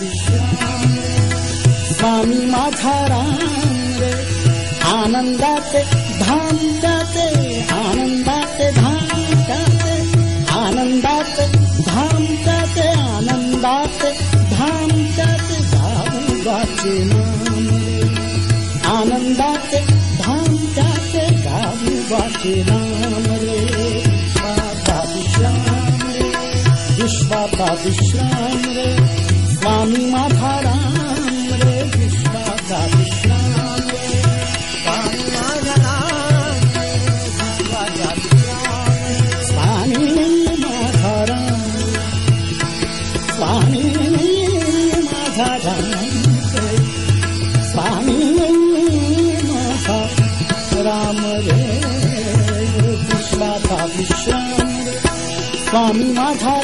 विश्राम रे, स्वामी माझा राम रे, आनंदाचे धाम त्याचे, आनंदाचे धाम त्याचे, आनंदाचे धाम त्याचे, आनंदाचे धाम त्याचे, गावोबाचे नाम रे, आनंदाचे धाम त्याचे, गावोबाचे नाम रे, विश्वाचा विश्राम रे, विश्वाचा विश्राम रे, स्वामी माझा राम रे, विश्वाचा विश्राम रे, स्वामी माझा राम रे, विश्वाचा विश्राम रे, स्वामी माझा राम, स्वामी माझा राम रे, स्वामी माझा राम रे, विश्वाचा विश्राम रे, स्वामी माझा